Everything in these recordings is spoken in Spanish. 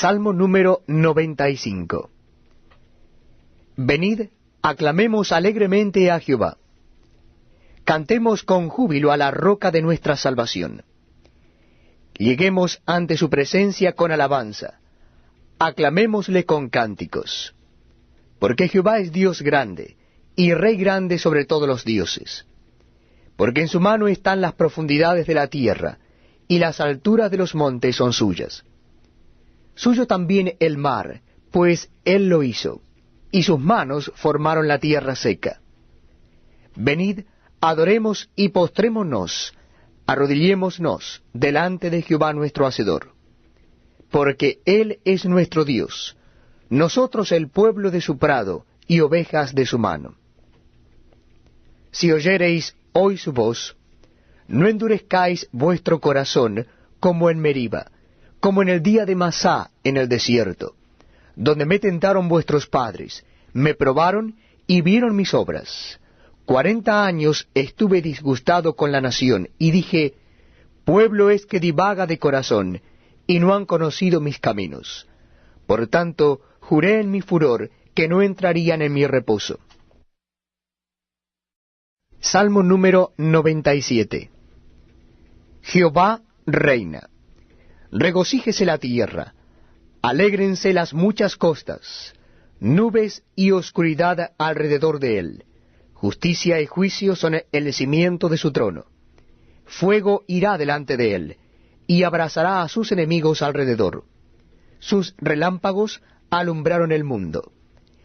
Salmo número 95. Venid, aclamemos alegremente a Jehová. Cantemos con júbilo a la roca de nuestra salvación. Lleguemos ante su presencia con alabanza. Aclamémosle con cánticos. Porque Jehová es Dios grande, y Rey grande sobre todos los dioses. Porque en su mano están las profundidades de la tierra, y las alturas de los montes son suyas. Suyo también el mar, pues él lo hizo, y sus manos formaron la tierra seca. Venid, adoremos y postrémonos, arrodillémonos delante de Jehová nuestro Hacedor. Porque él es nuestro Dios, nosotros el pueblo de su prado, y ovejas de su mano. Si oyereis hoy su voz, no endurezcáis vuestro corazón como en Meriba, como en el día de Masá en el desierto, donde me tentaron vuestros padres, me probaron y vieron mis obras. 40 años estuve disgustado con la nación, y dije, pueblo es que divaga de corazón, y no han conocido mis caminos. Por tanto, juré en mi furor que no entrarían en mi reposo. Salmo número 97. Jehová reina. Regocíjese la tierra, alégrense las muchas costas, nubes y oscuridad alrededor de él. Justicia y juicio son el cimiento de su trono. Fuego irá delante de él, y abrazará a sus enemigos alrededor. Sus relámpagos alumbraron el mundo.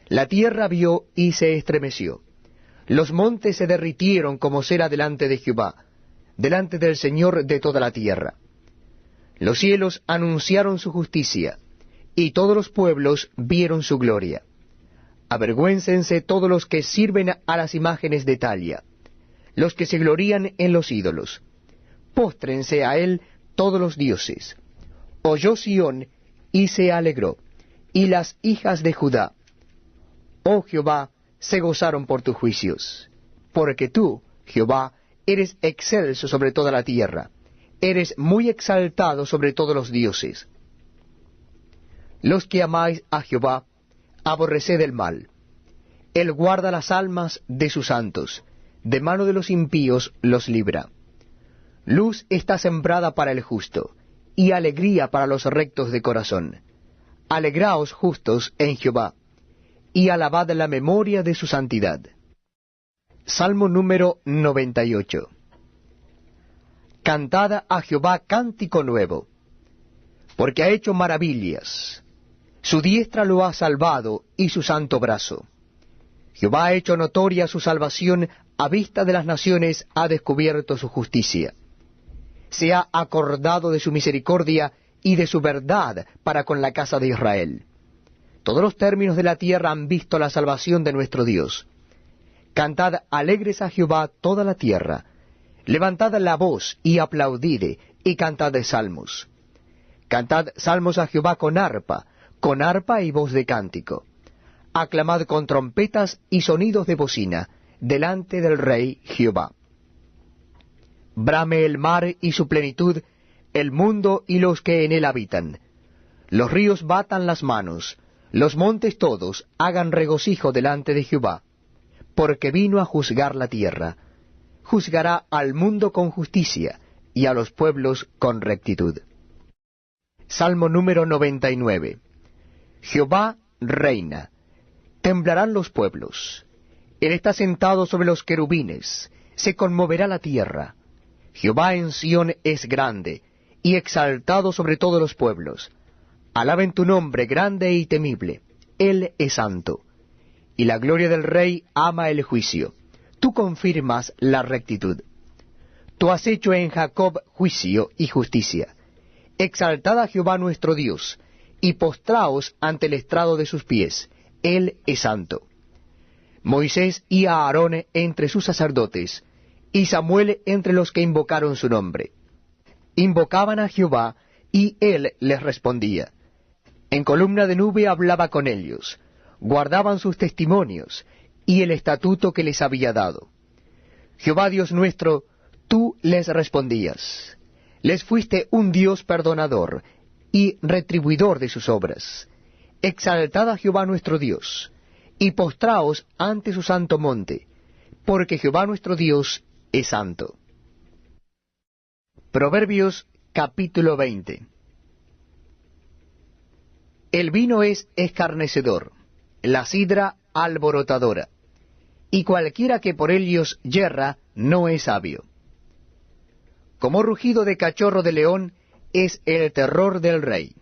La tierra vio y se estremeció. Los montes se derritieron como cera delante de Jehová, delante del Señor de toda la tierra. Los cielos anunciaron su justicia, y todos los pueblos vieron su gloria. Avergüéncense todos los que sirven a las imágenes de talla, los que se glorían en los ídolos. Póstrense a él todos los dioses. Oyó Sión y se alegró, y las hijas de Judá. Oh Jehová, se gozaron por tus juicios. Porque tú, Jehová, eres excelso sobre toda la tierra. Eres muy exaltado sobre todos los dioses. Los que amáis a Jehová, aborreced el mal. Él guarda las almas de sus santos, de mano de los impíos los libra. Luz está sembrada para el justo, y alegría para los rectos de corazón. Alegraos justos en Jehová, y alabad la memoria de su santidad. Salmo número 98. Cantad a Jehová cántico nuevo, porque ha hecho maravillas. Su diestra lo ha salvado, y su santo brazo. Jehová ha hecho notoria su salvación, a vista de las naciones ha descubierto su justicia. Se ha acordado de su misericordia y de su verdad para con la casa de Israel. Todos los términos de la tierra han visto la salvación de nuestro Dios. Cantad alegres a Jehová toda la tierra. Levantad la voz y aplaudid, y cantad salmos. Cantad salmos a Jehová con arpa y voz de cántico. Aclamad con trompetas y sonidos de bocina, delante del Rey Jehová. Brame el mar y su plenitud, el mundo y los que en él habitan. Los ríos batan las manos, los montes todos hagan regocijo delante de Jehová, porque vino a juzgar la tierra. Juzgará al mundo con justicia, y a los pueblos con rectitud. Salmo número 99. Jehová reina. Temblarán los pueblos. Él está sentado sobre los querubines. Se conmoverá la tierra. Jehová en Sión es grande, y exaltado sobre todos los pueblos. Alaben tu nombre grande y temible. Él es santo. Y la gloria del Rey ama el juicio. Tú confirmas la rectitud. Tú has hecho en Jacob juicio y justicia. Exaltad a Jehová nuestro Dios, y postraos ante el estrado de sus pies. Él es santo. Moisés y Aarón entre sus sacerdotes, y Samuel entre los que invocaron su nombre. Invocaban a Jehová, y él les respondía. En columna de nube hablaba con ellos. Guardaban sus testimonios, y el estatuto que les había dado. Jehová Dios nuestro, tú les respondías. Les fuiste un Dios perdonador, y retribuidor de sus obras. Exaltad a Jehová nuestro Dios, y postraos ante su santo monte, porque Jehová nuestro Dios es santo. Proverbios capítulo 20. El vino es escarnecedor, la sidra alborotadora, y cualquiera que por ellos yerra no es sabio. Como rugido de cachorro de león es el terror del rey.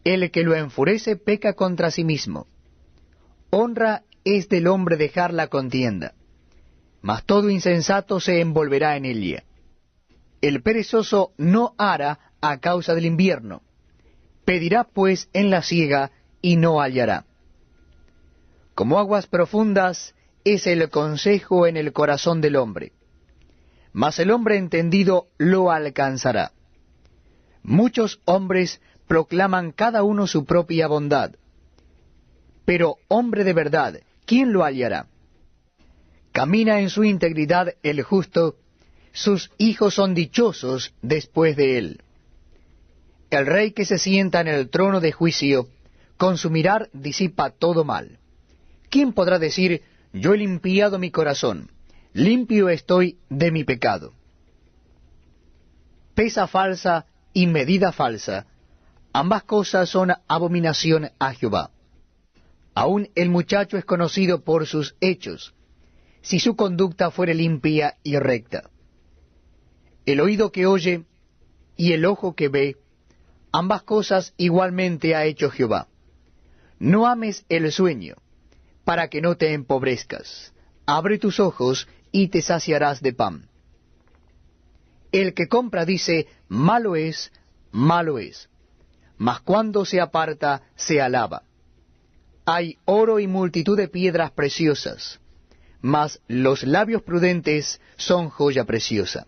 El que lo enfurece peca contra sí mismo. Honra es del hombre dejar la contienda, mas todo insensato se envolverá en ella. El perezoso no hará a causa del invierno, pedirá pues en la siega y no hallará. Como aguas profundas es el consejo en el corazón del hombre, mas el hombre entendido lo alcanzará. Muchos hombres proclaman cada uno su propia bondad, pero hombre de verdad, ¿quién lo hallará? Camina en su integridad el justo, sus hijos son dichosos después de él. El rey que se sienta en el trono de juicio, con su mirar disipa todo mal. ¿Quién podrá decir, yo he limpiado mi corazón, limpio estoy de mi pecado? Pesa falsa y medida falsa, ambas cosas son abominación a Jehová. Aún el muchacho es conocido por sus hechos, si su conducta fuere limpia y recta. El oído que oye y el ojo que ve, ambas cosas igualmente ha hecho Jehová. No ames el sueño, para que no te empobrezcas. Abre tus ojos y te saciarás de pan. El que compra dice, malo es, mas cuando se aparta, se alaba. Hay oro y multitud de piedras preciosas, mas los labios prudentes son joya preciosa.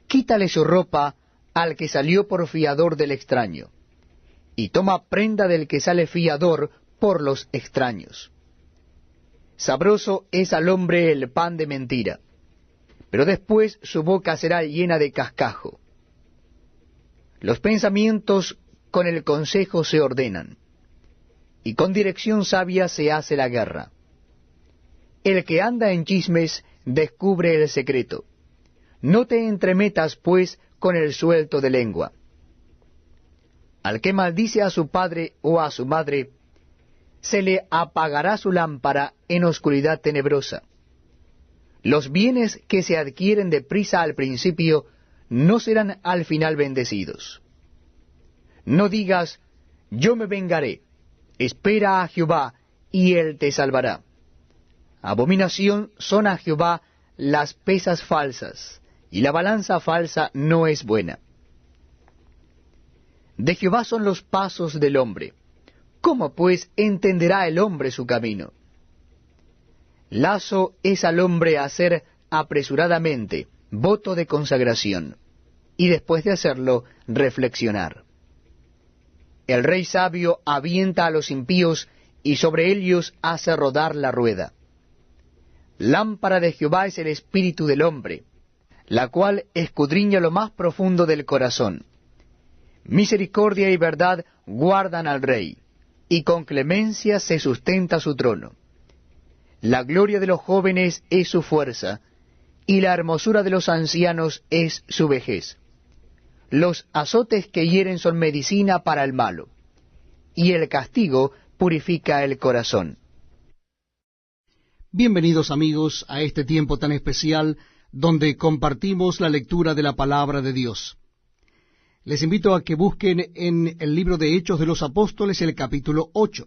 Quítale su ropa al que salió por fiador del extraño, y toma prenda del que sale fiador por los extraños. Sabroso es al hombre el pan de mentira, pero después su boca será llena de cascajo. Los pensamientos con el consejo se ordenan, y con dirección sabia se hace la guerra. El que anda en chismes descubre el secreto. No te entremetas, pues, con el suelto de lengua. Al que maldice a su padre o a su madre, se le apagará su lámpara en oscuridad tenebrosa. Los bienes que se adquieren deprisa al principio no serán al final bendecidos. No digas, yo me vengaré, espera a Jehová, y él te salvará. Abominación son a Jehová las pesas falsas, y la balanza falsa no es buena. De Jehová son los pasos del hombre. ¿Cómo pues entenderá el hombre su camino? Lazo es al hombre hacer apresuradamente voto de consagración, y después de hacerlo, reflexionar. El rey sabio avienta a los impíos, y sobre ellos hace rodar la rueda. Lámpara de Jehová es el espíritu del hombre, la cual escudriña lo más profundo del corazón. Misericordia y verdad guardan al rey, y con clemencia se sustenta su trono. La gloria de los jóvenes es su fuerza, y la hermosura de los ancianos es su vejez. Los azotes que hieren son medicina para el malo, y el castigo purifica el corazón. Bienvenidos amigos a este tiempo tan especial donde compartimos la lectura de la palabra de Dios. Les invito a que busquen en el libro de Hechos de los Apóstoles el capítulo 8.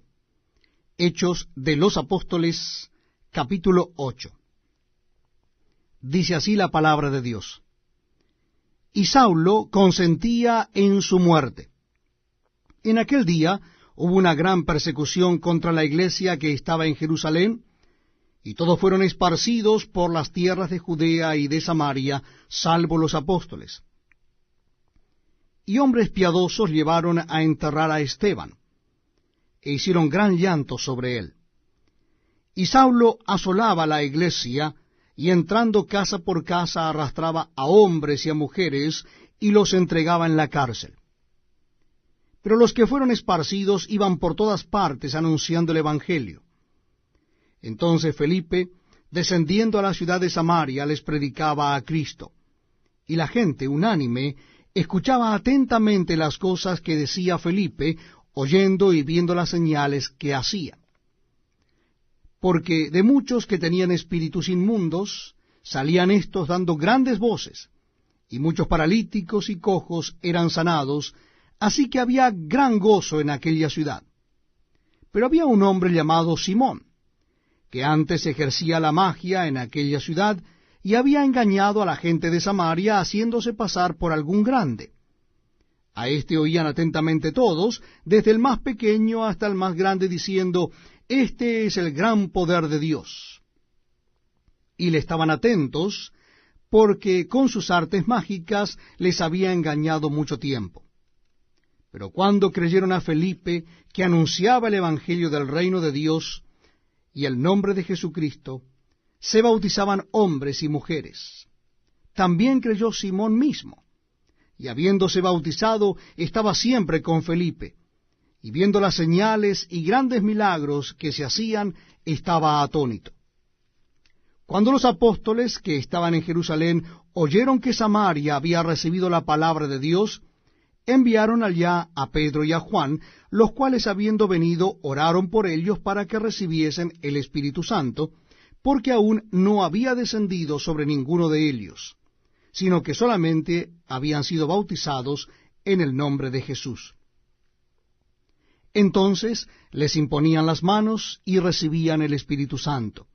Hechos de los Apóstoles, capítulo 8. Dice así la palabra de Dios. Y Saulo consentía en su muerte. En aquel día hubo una gran persecución contra la iglesia que estaba en Jerusalén, y todos fueron esparcidos por las tierras de Judea y de Samaria, salvo los apóstoles. Y hombres piadosos llevaron a enterrar a Esteban, e hicieron gran llanto sobre él. Y Saulo asolaba la iglesia, y entrando casa por casa arrastraba a hombres y a mujeres, y los entregaba en la cárcel. Pero los que fueron esparcidos iban por todas partes anunciando el Evangelio. Entonces Felipe, descendiendo a la ciudad de Samaria, les predicaba a Cristo. Y la gente, unánime, escuchaba atentamente las cosas que decía Felipe, oyendo y viendo las señales que hacía. Porque de muchos que tenían espíritus inmundos, salían éstos dando grandes voces, y muchos paralíticos y cojos eran sanados, así que había gran gozo en aquella ciudad. Pero había un hombre llamado Simón, que antes ejercía la magia en aquella ciudad, y había engañado a la gente de Samaria, haciéndose pasar por algún grande. A éste oían atentamente todos, desde el más pequeño hasta el más grande, diciendo, este es el gran poder de Dios. Y le estaban atentos, porque con sus artes mágicas les había engañado mucho tiempo. Pero cuando creyeron a Felipe, que anunciaba el evangelio del reino de Dios y el nombre de Jesucristo, se bautizaban hombres y mujeres. También creyó Simón mismo, y habiéndose bautizado, estaba siempre con Felipe, y viendo las señales y grandes milagros que se hacían, estaba atónito. Cuando los apóstoles que estaban en Jerusalén oyeron que Samaria había recibido la palabra de Dios, enviaron allá a Pedro y a Juan, los cuales habiendo venido oraron por ellos para que recibiesen el Espíritu Santo, porque aún no había descendido sobre ninguno de ellos, sino que solamente habían sido bautizados en el nombre de Jesús. Entonces les imponían las manos y recibían el Espíritu Santo.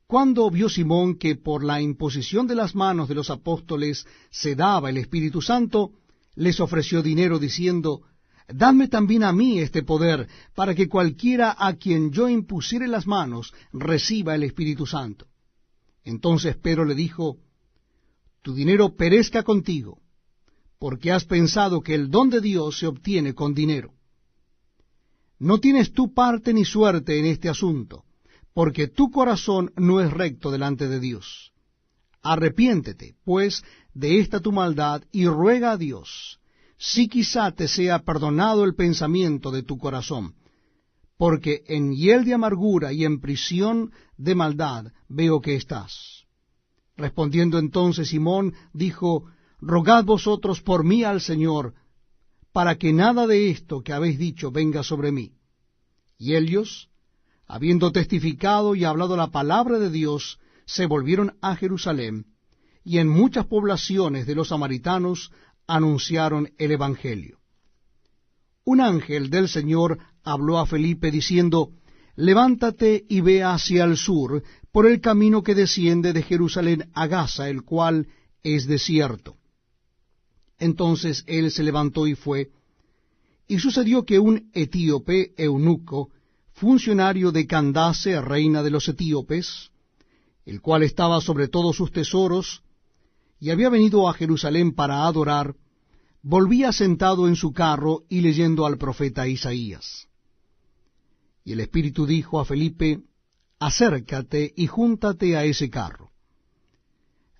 Cuando vio Simón que por la imposición de las manos de los apóstoles se daba el Espíritu Santo, les ofreció dinero diciendo, dadme también a mí este poder, para que cualquiera a quien yo impusiere las manos reciba el Espíritu Santo. Entonces Pedro le dijo, tu dinero perezca contigo, porque has pensado que el don de Dios se obtiene con dinero. No tienes tú parte ni suerte en este asunto, porque tu corazón no es recto delante de Dios. Arrepiéntete, pues, de esta tu maldad, y ruega a Dios, si quizá te sea perdonado el pensamiento de tu corazón, porque en hiel de amargura y en prisión de maldad veo que estás. Respondiendo entonces Simón, dijo, rogad vosotros por mí al Señor, para que nada de esto que habéis dicho venga sobre mí. Y ellos, habiendo testificado y hablado la palabra de Dios, se volvieron a Jerusalén, y en muchas poblaciones de los samaritanos anunciaron el Evangelio. Un ángel del Señor habló a Felipe diciendo, levántate y ve hacia el sur, por el camino que desciende de Jerusalén a Gaza, el cual es desierto. Entonces él se levantó y fue, y sucedió que un etíope eunuco, funcionario de Candace, reina de los etíopes, el cual estaba sobre todos sus tesoros, y había venido a Jerusalén para adorar, volvía sentado en su carro y leyendo al profeta Isaías. Y el Espíritu dijo a Felipe, acércate y júntate a ese carro.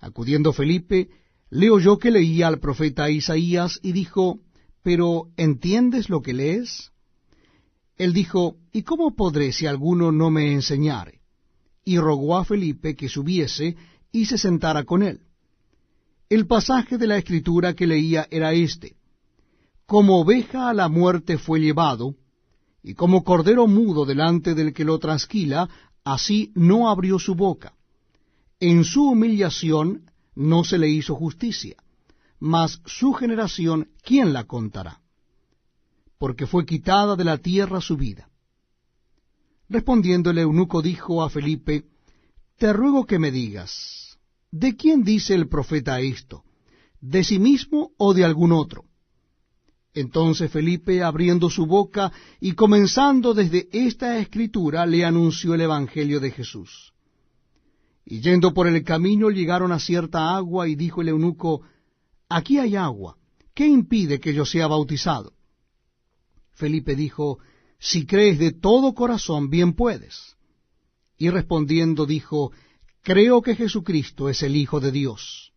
Acudiendo Felipe, le oyó que leía al profeta Isaías y dijo, ¿pero entiendes lo que lees? Él dijo, ¿y cómo podré si alguno no me enseñare? Y rogó a Felipe que subiese y se sentara con él. El pasaje de la Escritura que leía era este: como oveja a la muerte fue llevado, y como cordero mudo delante del que lo trasquila, así no abrió su boca. En su humillación no se le hizo justicia, mas su generación, ¿quién la contará? Porque fue quitada de la tierra su vida. Respondiendo el eunuco dijo a Felipe, te ruego que me digas, ¿de quién dice el profeta esto? ¿De sí mismo o de algún otro? Entonces Felipe, abriendo su boca y comenzando desde esta escritura, le anunció el evangelio de Jesús. Y yendo por el camino llegaron a cierta agua, y dijo el eunuco, aquí hay agua, ¿qué impide que yo sea bautizado? Felipe dijo, si crees de todo corazón, bien puedes. Y respondiendo dijo, creo que Jesucristo es el Hijo de Dios.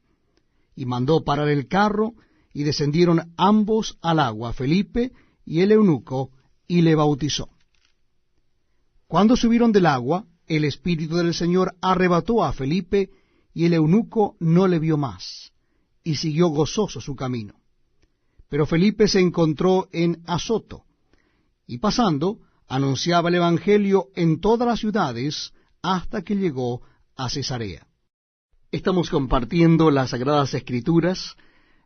Y mandó parar el carro, y descendieron ambos al agua, Felipe y el eunuco, y le bautizó. Cuando subieron del agua, el Espíritu del Señor arrebató a Felipe, y el eunuco no le vio más, y siguió gozoso su camino. Pero Felipe se encontró en Azoto, y pasando, anunciaba el Evangelio en todas las ciudades, hasta que llegó a Cesarea. Estamos compartiendo las Sagradas Escrituras,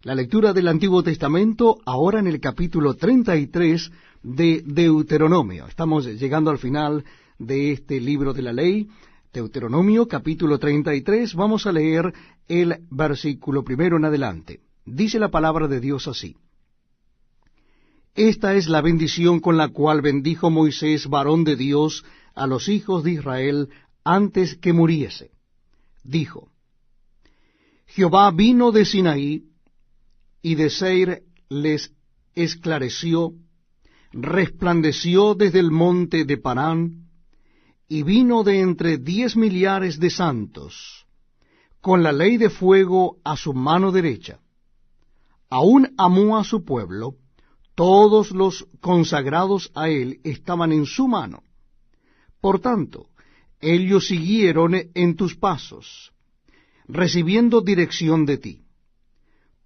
la lectura del Antiguo Testamento, ahora en el capítulo 33 de Deuteronomio. Estamos llegando al final de este libro de la ley, Deuteronomio, capítulo 33. Vamos a leer el versículo primero en adelante. Dice la palabra de Dios así: Esta es la bendición con la cual bendijo Moisés, varón de Dios, a los hijos de Israel antes que muriese. Dijo: Jehová vino de Sinaí, y de Seir les esclareció, resplandeció desde el monte de Parán, y vino de entre 10 millares de santos, con la ley de fuego a su mano derecha. Aún amó a su pueblo, todos los consagrados a él estaban en su mano. Por tanto, ellos siguieron en tus pasos, recibiendo dirección de ti.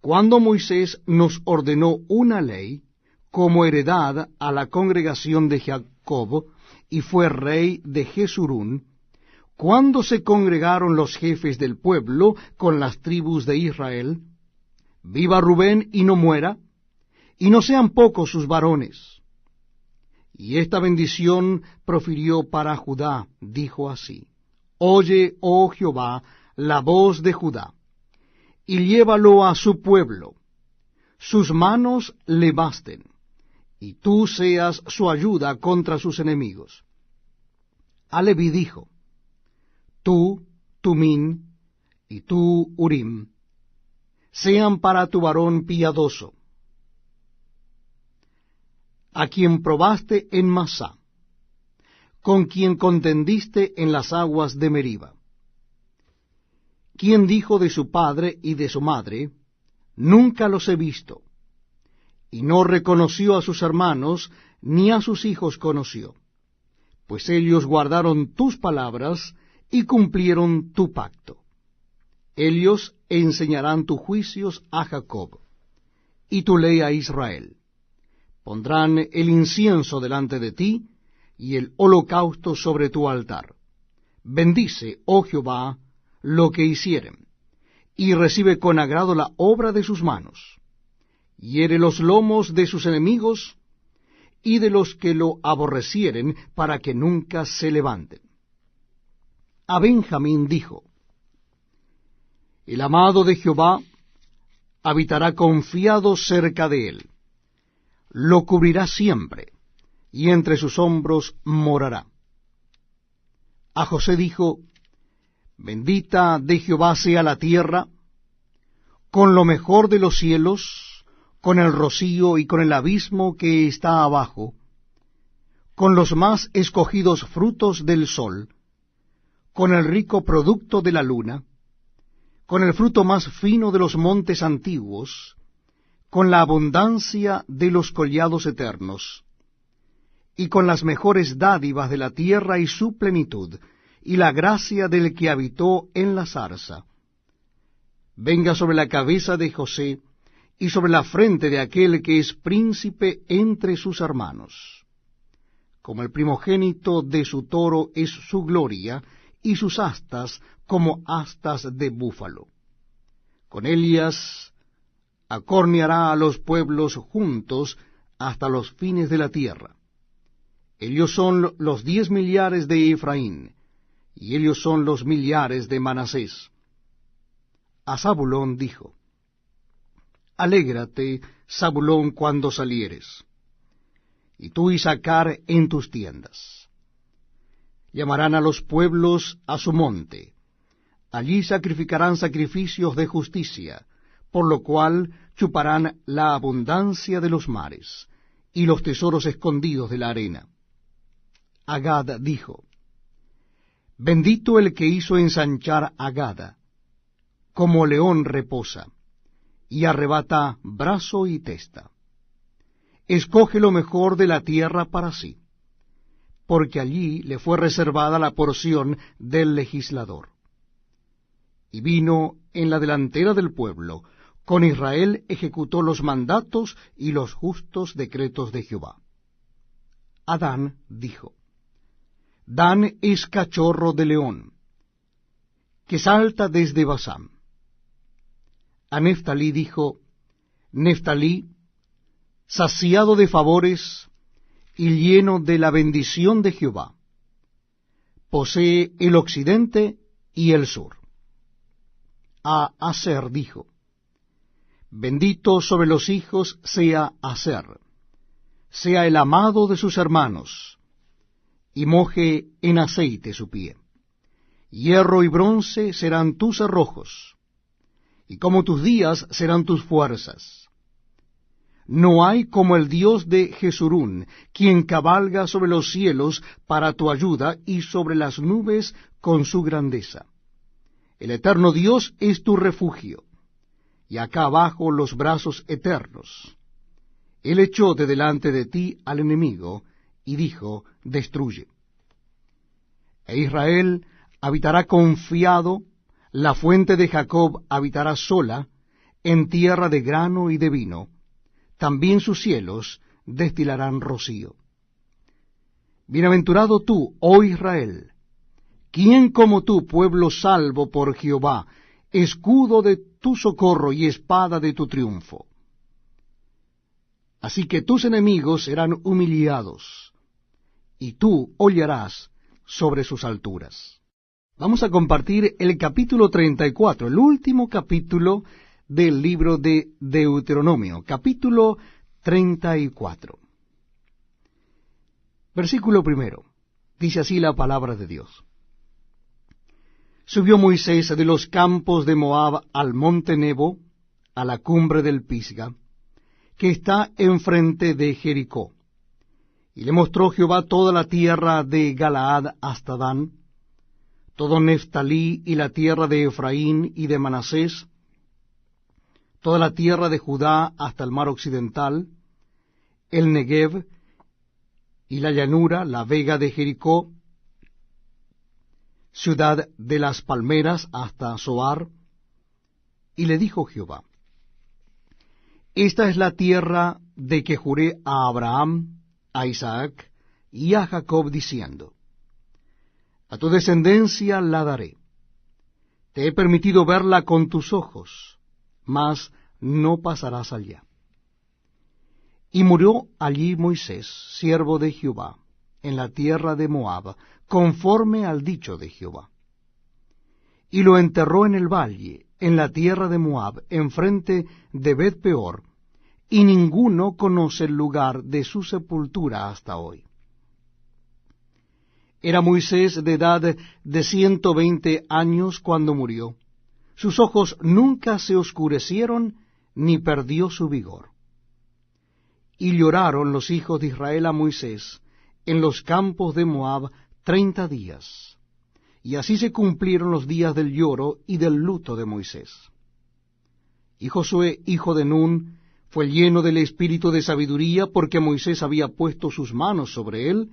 Cuando Moisés nos ordenó una ley, como heredad a la congregación de Jacob, y fue rey de Jesurún, cuando se congregaron los jefes del pueblo con las tribus de Israel, viva Rubén y no muera, y no sean pocos sus varones. Y esta bendición profirió para Judá, dijo así: Oye, oh Jehová, la voz de Judá, y llévalo a su pueblo, sus manos le basten, y tú seas su ayuda contra sus enemigos. A Leví dijo: Tú, Tumín, y tú, Urim, sean para tu varón piadoso, a quien probaste en Masá, con quien contendiste en las aguas de Meriba. Quien dijo de su padre y de su madre: Nunca los he visto, y no reconoció a sus hermanos, ni a sus hijos conoció, pues ellos guardaron tus palabras y cumplieron tu pacto. Ellos enseñarán tus juicios a Jacob, y tu ley a Israel. Pondrán el incienso delante de ti, y el holocausto sobre tu altar. Bendice, oh Jehová, lo que hicieren, y recibe con agrado la obra de sus manos. Hiere los lomos de sus enemigos, y de los que lo aborrecieren, para que nunca se levanten. A Benjamín dijo: El amado de Jehová habitará confiado cerca de él, lo cubrirá siempre, y entre sus hombros morará. A José dijo: Bendita de Jehová sea la tierra, con lo mejor de los cielos, con el rocío y con el abismo que está abajo, con los más escogidos frutos del sol, con el rico producto de la luna, con el fruto más fino de los montes antiguos, con la abundancia de los collados eternos, y con las mejores dádivas de la tierra y su plenitud, y la gracia del que habitó en la zarza. Venga sobre la cabeza de José, y sobre la frente de aquel que es príncipe entre sus hermanos. Como el primogénito de su toro es su gloria, y sus astas como astas de búfalo. Con ellas acorneará a los pueblos juntos hasta los fines de la tierra. Ellos son los 10 millares de Efraín, y ellos son los millares de Manasés. A Zabulón dijo: Alégrate, Zabulón, cuando salieres, y tú, Isacár, en tus tiendas. Llamarán a los pueblos a su monte, allí sacrificarán sacrificios de justicia, por lo cual chuparán la abundancia de los mares, y los tesoros escondidos de la arena. A Gad dijo: Bendito el que hizo ensanchar a Gad, como león reposa, y arrebata brazo y testa. Escoge lo mejor de la tierra para sí, porque allí le fue reservada la porción del legislador. Y vino en la delantera del pueblo, con Israel ejecutó los mandatos y los justos decretos de Jehová. Adán dijo: Dan es cachorro de león, que salta desde Basán. A Neftalí dijo: Neftalí, saciado de favores y lleno de la bendición de Jehová, posee el occidente y el sur. A Aser dijo: Bendito sobre los hijos sea Aser, sea el amado de sus hermanos, y moje en aceite su pie. Hierro y bronce serán tus cerrojos, y como tus días serán tus fuerzas. No hay como el Dios de Jesurún, quien cabalga sobre los cielos para tu ayuda, y sobre las nubes con su grandeza. El eterno Dios es tu refugio, y acá abajo los brazos eternos. Él echó de delante de ti al enemigo, y dijo: Destruye. E Israel habitará confiado, la fuente de Jacob habitará sola, en tierra de grano y de vino, también sus cielos destilarán rocío. Bienaventurado tú, oh Israel, ¿quién como tú, pueblo salvo por Jehová, escudo de tu socorro y espada de tu triunfo? Así que tus enemigos serán humillados, y tú hollarás sobre sus alturas. Vamos a compartir el capítulo 34, el último capítulo del libro de Deuteronomio, capítulo 34. Versículo 1. Dice así la palabra de Dios. Subió Moisés de los campos de Moab al monte Nebo, a la cumbre del Pisga, que está enfrente de Jericó. Y le mostró Jehová toda la tierra de Galaad hasta Dan, todo Neftalí y la tierra de Efraín y de Manasés, toda la tierra de Judá hasta el mar occidental, el Negev y la llanura, la vega de Jericó, ciudad de las palmeras hasta Zoar. Y le dijo Jehová: Esta es la tierra de que juré a Abraham, a Isaac y a Jacob, diciendo: A tu descendencia la daré. Te he permitido verla con tus ojos, mas no pasarás allá. Y murió allí Moisés, siervo de Jehová, en la tierra de Moab, conforme al dicho de Jehová. Y lo enterró en el valle, en la tierra de Moab, enfrente de Bet-peor, y ninguno conoce el lugar de su sepultura hasta hoy. Era Moisés de edad de 120 años cuando murió. Sus ojos nunca se oscurecieron, ni perdió su vigor. Y lloraron los hijos de Israel a Moisés en los campos de Moab 30 días. Y así se cumplieron los días del lloro y del luto de Moisés. Y Josué, hijo de Nun, fue lleno del espíritu de sabiduría, porque Moisés había puesto sus manos sobre él,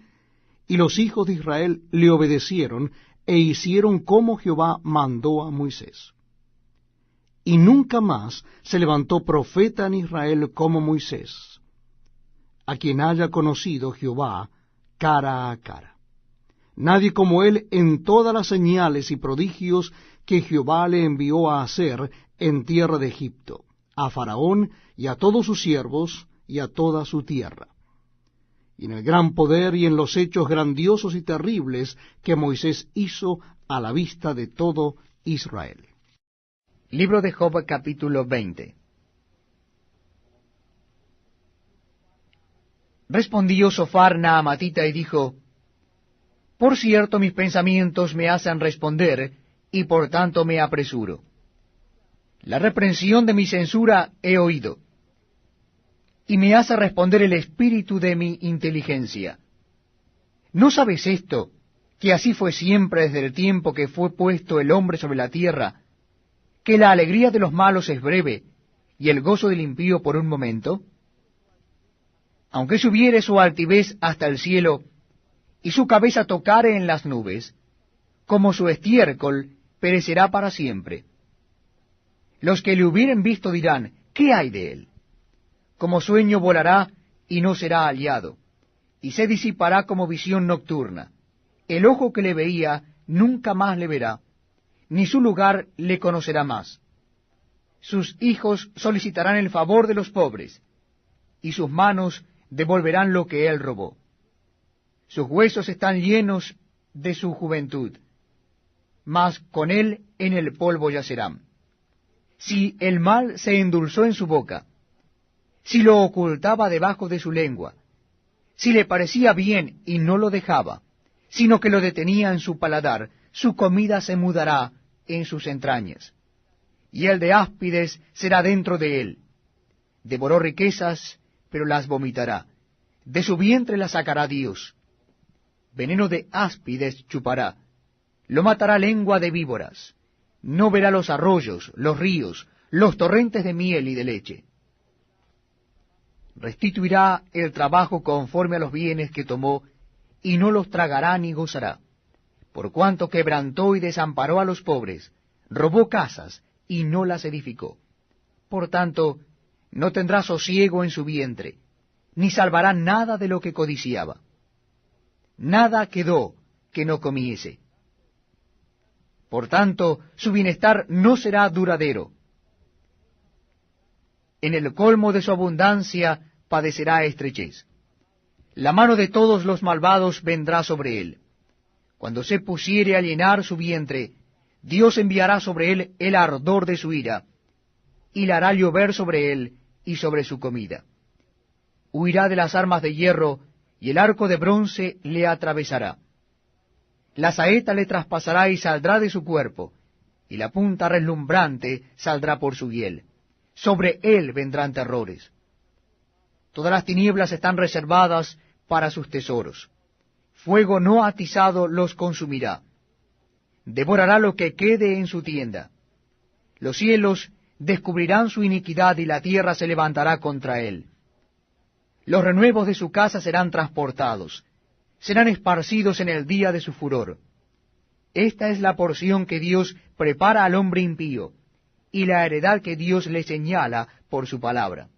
y los hijos de Israel le obedecieron, e hicieron como Jehová mandó a Moisés. Y nunca más se levantó profeta en Israel como Moisés, a quien haya conocido Jehová cara a cara. Nadie como él en todas las señales y prodigios que Jehová le envió a hacer en tierra de Egipto, a Faraón y a todos sus siervos y a toda su tierra, y en el gran poder y en los hechos grandiosos y terribles que Moisés hizo a la vista de todo Israel. Libro de Job, capítulo 20. Respondió Sofar Naamatita y dijo: Por cierto, mis pensamientos me hacen responder, y por tanto me apresuro. La reprensión de mi censura he oído, y me hace responder el espíritu de mi inteligencia. ¿No sabes esto, que así fue siempre desde el tiempo que fue puesto el hombre sobre la tierra, que la alegría de los malos es breve, y el gozo del impío por un momento? Aunque subiere su altivez hasta el cielo, y su cabeza tocare en las nubes, como su estiércol perecerá para siempre. Los que le hubieren visto dirán, ¿qué hay de él? Como sueño volará y no será hallado, y se disipará como visión nocturna. El ojo que le veía nunca más le verá, ni su lugar le conocerá más. Sus hijos solicitarán el favor de los pobres, y sus manos devolverán lo que él robó. Sus huesos están llenos de su juventud, mas con él en el polvo yacerán. Si el mal se endulzó en su boca, si lo ocultaba debajo de su lengua, si le parecía bien y no lo dejaba, sino que lo detenía en su paladar, su comida se mudará en sus entrañas, y el de áspides será dentro de él. Devoró riquezas, pero las vomitará, de su vientre las sacará Dios. Veneno de áspides chupará, lo matará lengua de víboras. No verá los arroyos, los ríos, los torrentes de miel y de leche. Restituirá el trabajo conforme a los bienes que tomó, y no los tragará ni gozará. Por cuanto quebrantó y desamparó a los pobres, robó casas y no las edificó. Por tanto, no tendrá sosiego en su vientre, ni salvará nada de lo que codiciaba. Nada quedó que no comiese. Por tanto, su bienestar no será duradero. En el colmo de su abundancia padecerá estrechez. La mano de todos los malvados vendrá sobre él. Cuando se pusiere a llenar su vientre, Dios enviará sobre él el ardor de su ira, y la hará llover sobre él y sobre su comida. Huirá de las armas de hierro, y el arco de bronce le atravesará. La saeta le traspasará y saldrá de su cuerpo, y la punta reslumbrante saldrá por su hiel. Sobre él vendrán terrores. Todas las tinieblas están reservadas para sus tesoros. Fuego no atizado los consumirá. Devorará lo que quede en su tienda. Los cielos descubrirán su iniquidad y la tierra se levantará contra él. Los renuevos de su casa serán transportados, serán esparcidos en el día de su furor. Esta es la porción que Dios prepara al hombre impío, y la heredad que Dios le señala por su palabra.